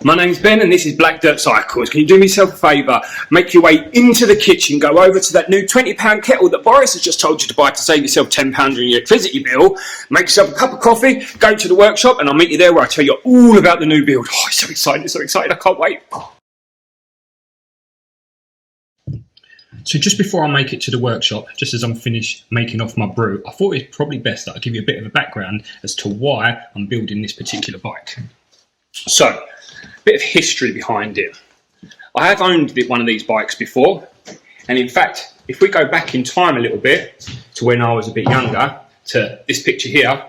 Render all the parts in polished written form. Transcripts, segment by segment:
My name's Ben and this is Black Dirt Cycles. Can you do me yourself a favour? Make your way into the kitchen, go over to that new £20 kettle that Boris has just told you to buy to save yourself £10 on your electricity bill. Make yourself a cup of coffee, go to the workshop and I'll meet you there where I tell you all about the new build. Oh, so excited, I can't wait. So just before I make it to the workshop, just as I'm finished making off my brew, I thought it's probably best that I give you a bit of a background as to why I'm building this particular bike. So, a bit of history behind it. I have owned one of these bikes before, and in fact, if we go back in time a little bit to when I was a bit younger, to this picture here,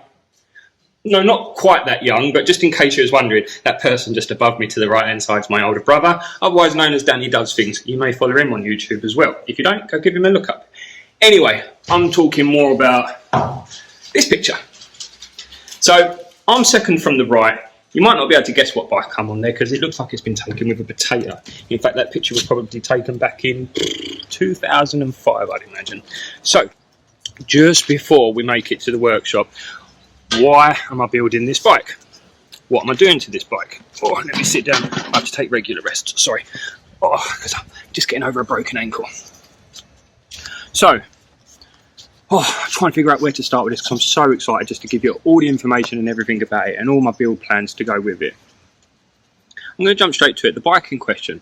no, not quite that young, but just in case you was wondering, that person just above me to the right-hand side is my older brother, otherwise known as Danny Does Things. You may follow him on YouTube as well. If you don't, go give him a look up. Anyway, I'm talking more about this picture. So, I'm second from the right. You might not be able to guess what bike I'm on there because it looks like it's been taken with a potato. In fact, that picture was probably taken back in 2005, I'd imagine. So, just before we make it to the workshop, why am I building this bike? What am I doing to this bike? Oh, let me sit down. I have to take regular rest, sorry. Oh, because I'm just getting over a broken ankle. So, I'm trying to figure out where to start with this because I'm so excited just to give you all the information and everything about it and all my build plans to go with it. I'm going to jump straight to it. The bike in question,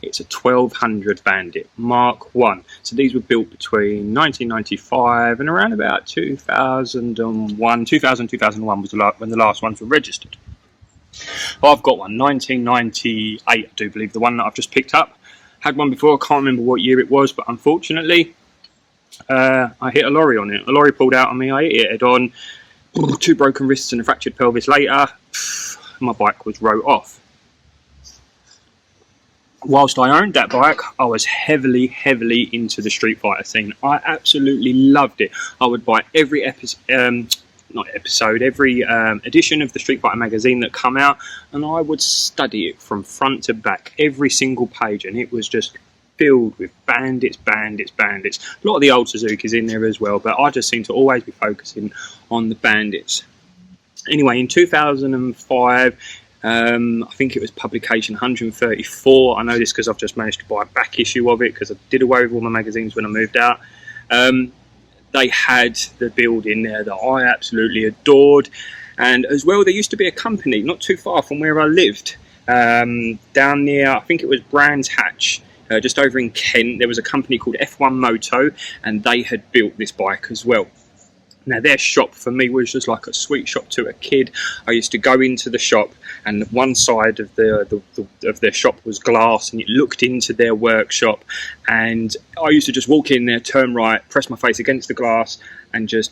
it's a 1200 Bandit Mark 1. So these were built between 1995 and around about 2001. 2001 was when the last ones were registered. I've got one, 1998 I do believe, the one that I've just picked up. Had one before, I can't remember what year it was, but unfortunately I hit a lorry on it. A lorry pulled out on me, I hit it head on, 2 broken wrists and a fractured pelvis later, my bike was wrote off. Whilst I owned that bike, I was heavily into the Street Fighter scene. I absolutely loved it. I would buy every edition of the Street Fighter magazine that come out, and I would study it from front to back, every single page, and it was just filled with bandits. A lot of the old Suzuki's in there as well, but I just seem to always be focusing on the bandits. Anyway, in 2005, I think it was publication 134. I know this because I've just managed to buy a back issue of it because I did away with all my magazines when I moved out. They had the build in there that I absolutely adored, and as well there used to be a company not too far from where I lived, down near, I think it was Brands Hatch, just over in Kent. There was a company called F1 Moto and they had built this bike as well. Now their shop for me was just like a sweet shop to a kid. I used to go into the shop and one side of their shop was glass and it looked into their workshop, and I used to just walk in there, turn right, press my face against the glass and just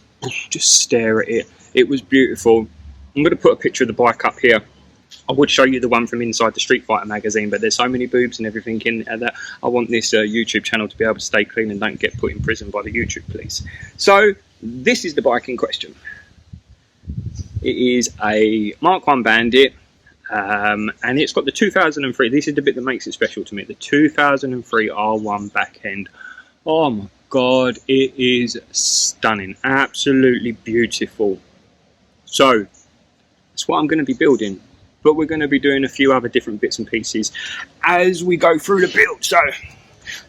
stare at it. It was beautiful. I'm going to put a picture of the bike up here. I would show you the one from inside the Street Fighter magazine, but there's so many boobs and everything in there that I want this YouTube channel to be able to stay clean and don't get put in prison by the YouTube police. So this is the bike in question. It is a Mark 1 Bandit, and it's got the 2003, this is the bit that makes it special to me, the 2003 R1 back end. Oh my god, it is stunning, absolutely beautiful. So that's what I'm going to be building, but we're going to be doing a few other different bits and pieces as we go through the build. So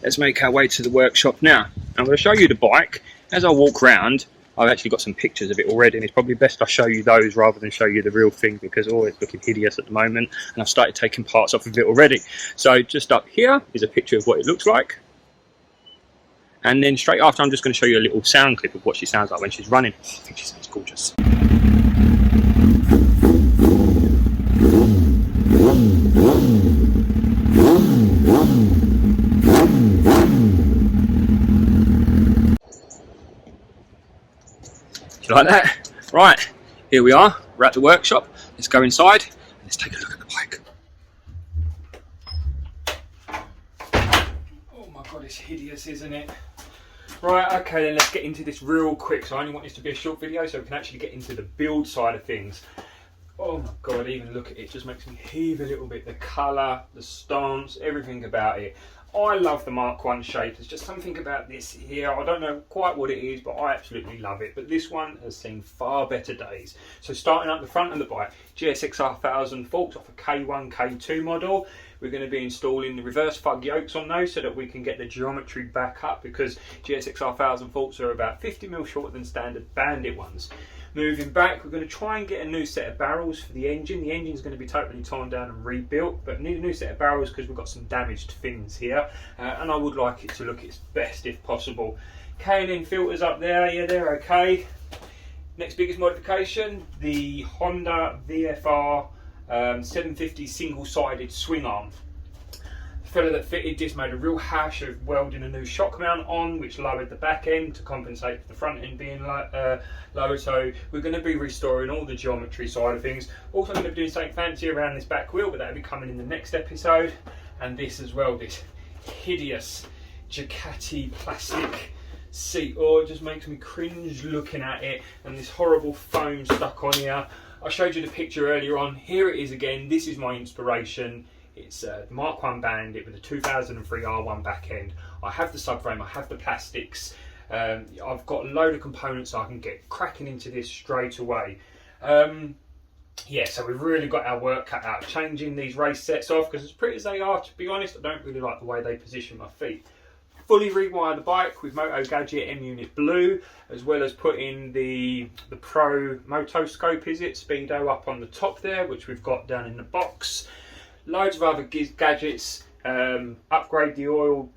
let's make our way to the workshop now. I'm going to show you the bike. As I walk around, I've actually got some pictures of it already, and it's probably best I show you those rather than show you the real thing because it's looking hideous at the moment and I've started taking parts off of it already. So just up here is a picture of what it looks like, and then straight after I'm just going to show you a little sound clip of what she sounds like when she's running. Oh, I think she sounds gorgeous. Do you like that? Right, here we are. We're at the workshop. Let's go inside and let's take a look at the bike. Oh my god, it's hideous, isn't it? Right, okay, then let's get into this real quick. So I only want this to be a short video so we can actually get into the build side of things. Oh, Oh my god, even look at it, just makes me heave a little bit. The colour, the stance, everything about it. I love the Mark 1 shape. There's just something about this here. I don't know quite what it is, but I absolutely love it. But this one has seen far better days. So starting up the front of the bike, GSXR 1000 forks off a K1, K2 model. We're going to be installing the reverse fug yokes on those so that we can get the geometry back up, because GSXR 1000 forks are about 50mm shorter than standard Bandit ones. Moving back, we're going to try and get a new set of barrels for the engine. The engine's going to be totally torn down and rebuilt, but need a new set of barrels because we've got some damaged fins here, and I would like it to look its best if possible. K&N filters up there, yeah, they're okay. Next biggest modification, the Honda VFR 750 single-sided swing arm. The fella that fitted this made a real hash of welding a new shock mount on, which lowered the back end to compensate for the front end being lowered. So we're going to be restoring all the geometry side of things. Also going to be doing something fancy around this back wheel, but that'll be coming in the next episode. And this as well, this hideous Ducati plastic seat. Oh, it just makes me cringe looking at it, and this horrible foam stuck on here. I showed you the picture earlier on. Here it is again. This is my inspiration. It's the Mark 1 Bandit with a 2003 R1 back end. I have the subframe, I have the plastics. I've got a load of components so I can get cracking into this straight away. Yeah, so we've really got our work cut out. Changing these race sets off, because as pretty as they are, to be honest, I don't really like the way they position my feet. Fully rewire the bike with Moto Gadget M-Unit Blue, as well as putting the Pro Motoscope, is it, Speedo up on the top there, which we've got down in the box. Loads of other gadgets, upgrade the oil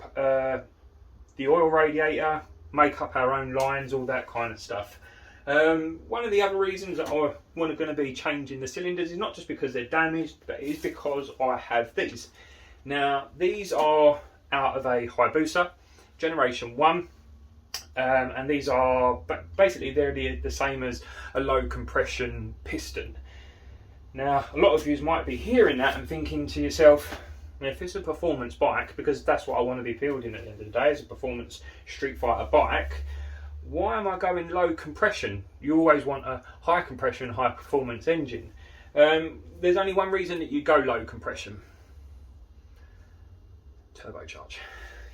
radiator, make up our own lines, all that kind of stuff. One of the other reasons that I going to be changing the cylinders is not just because they're damaged, but it is because I have these. Now, these are out of a Hayabusa Generation 1, and these are basically they're the same as a low compression piston. Now, a lot of you might be hearing that and thinking to yourself, if it's a performance bike, because that's what I want to be building at the end of the day, is a performance Street Fighter bike, why am I going low compression? You always want a high compression, high performance engine. There's only one reason that you go low compression. Turbocharge.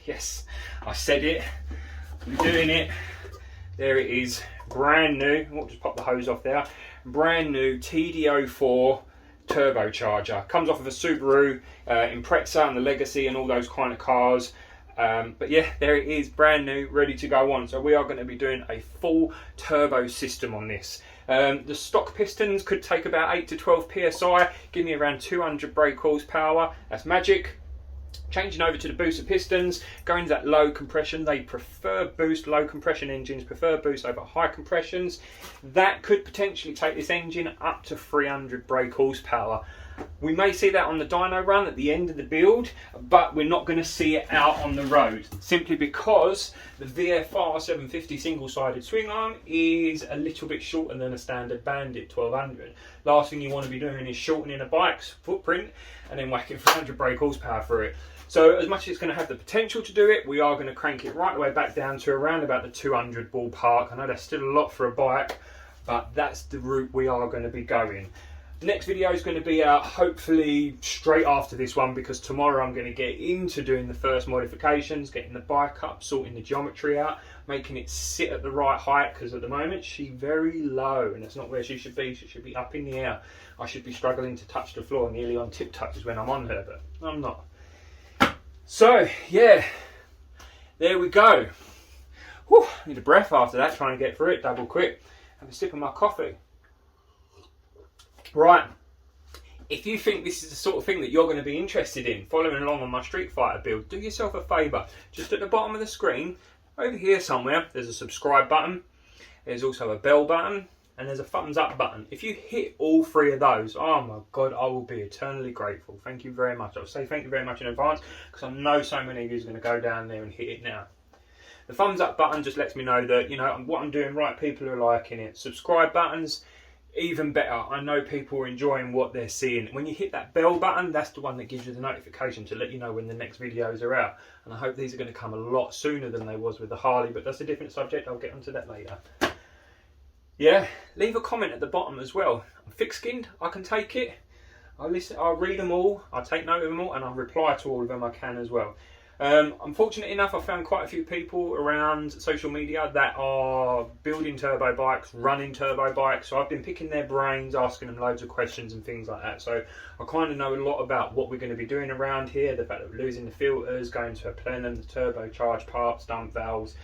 Yes, I said it. We're doing it. There it is, brand new. I'll just pop the hose off there. Brand new TD04 turbocharger. Comes off of a Subaru Impreza and the Legacy and all those kind of cars. But yeah, there it is, brand new, ready to go on. So we are going to be doing a full turbo system on this. The stock pistons could take about 8 to 12 psi, give me around 200 brake horsepower. That's magic. Changing over to the booster pistons, going to that low compression. They prefer boost, low compression engines prefer boost over high compressions. That could potentially take this engine up to 300 brake horsepower. We may see that on the dyno run at the end of the build, but we're not going to see it out on the road, simply because the VFR 750 single-sided swing arm is a little bit shorter than a standard Bandit 1200. Last thing you want to be doing is shortening a bike's footprint and then whacking 300 brake horsepower through it. So as much as it's going to have the potential to do it, we are going to crank it right the way back down to around about the 200 ballpark. I know that's still a lot for a bike, but that's the route we are going to be going. The next video is going to be out hopefully straight after this one, because tomorrow I'm going to get into doing the first modifications, getting the bike up, sorting the geometry out, making it sit at the right height, because at the moment she's very low and that's not where she should be. She should be up in the air. I should be struggling to touch the floor, nearly on tip-toes when I'm on her, but I'm not. So yeah, there we go. Whew, need a breath after that, trying to get through it double quick. Have a sip of my coffee. Right, if you think this is the sort of thing that you're going to be interested in, following along on my Street Fighter build, do yourself a favour. Just at the bottom of the screen, over here somewhere, there's a subscribe button. There's also a bell button, and there's a thumbs up button. If you hit all three of those, oh my God, I will be eternally grateful. Thank you very much. I'll say thank you very much in advance, because I know so many of you are going to go down there and hit it now. The thumbs up button just lets me know that, you know, what I'm doing right, people are liking it. Subscribe buttons, even better. I know people are enjoying what they're seeing. When you hit that bell button, that's the one that gives you the notification to let you know when the next videos are out. And I hope these are going to come a lot sooner than they was with the Harley, but that's a different subject. I'll get onto that later. Yeah, leave a comment at the bottom as well. I'm thick-skinned, I can take it. I listen, I read them all, I take note of them all, and I reply to all of them I can as well. I'm fortunate enough, I found quite a few people around social media that are building turbo bikes, running turbo bikes, so I've been picking their brains, asking them loads of questions and things like that. So I kind of know a lot about what we're going to be doing around here, the fact that we're losing the filters, going to a plenum, the turbocharged parts, dump valves,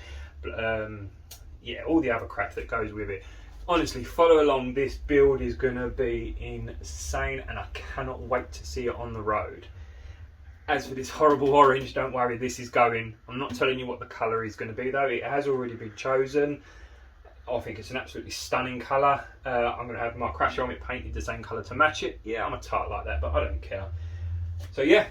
yeah, all the other crap that goes with it. Honestly, follow along, this build is going to be insane and I cannot wait to see it on the road. As for this horrible orange, don't worry, this is going. I'm not telling you what the colour is going to be though, it has already been chosen. I think it's an absolutely stunning colour. I'm going to have my crash helmet painted the same colour to match it. Yeah, I'm a tart like that, but I don't care. So yeah,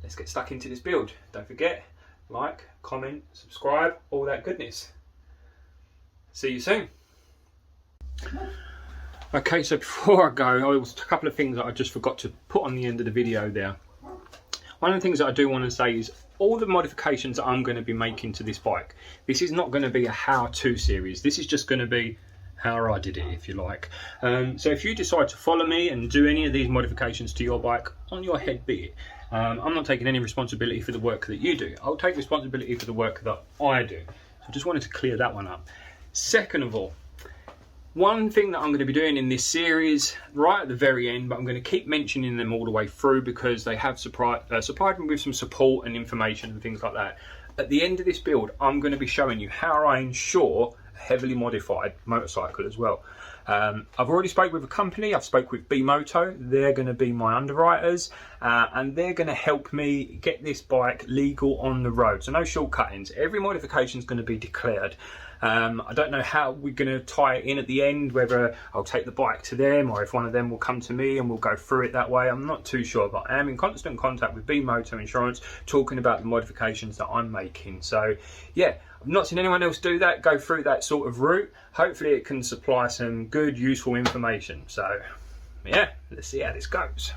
let's get stuck into this build. Don't forget, like, comment, subscribe, all that goodness. See you soon. Okay, so before I go, there was a couple of things that I just forgot to put on the end of the video there. One of the things that I do want to say is all the modifications that I'm going to be making to this bike, this is not going to be a how-to series. This is just going to be how I did it, if you like. So if you decide to follow me and do any of these modifications to your bike, on your head be it. I'm not taking any responsibility for the work that you do. I'll take responsibility for the work that I do. So I just wanted to clear that one up. Second of all, one thing that I'm going to be doing in this series, right at the very end, but I'm going to keep mentioning them all the way through because they have supplied me with some support and information and things like that. At the end of this build, I'm going to be showing you how I insure a heavily modified motorcycle as well. I've already spoke with a company, I've spoke with B-Moto, they're going to be my underwriters and they're going to help me get this bike legal on the road. So no shortcuttings, every modification is going to be declared. I don't know how we're going to tie it in at the end, whether I'll take the bike to them or if one of them will come to me and we'll go through it that way. I'm not too sure, but I am in constant contact with B-Moto Insurance talking about the modifications that I'm making. So yeah, I've not seen anyone else do that, go through that sort of route. Hopefully it can supply some good, useful information. So yeah, let's see how this goes.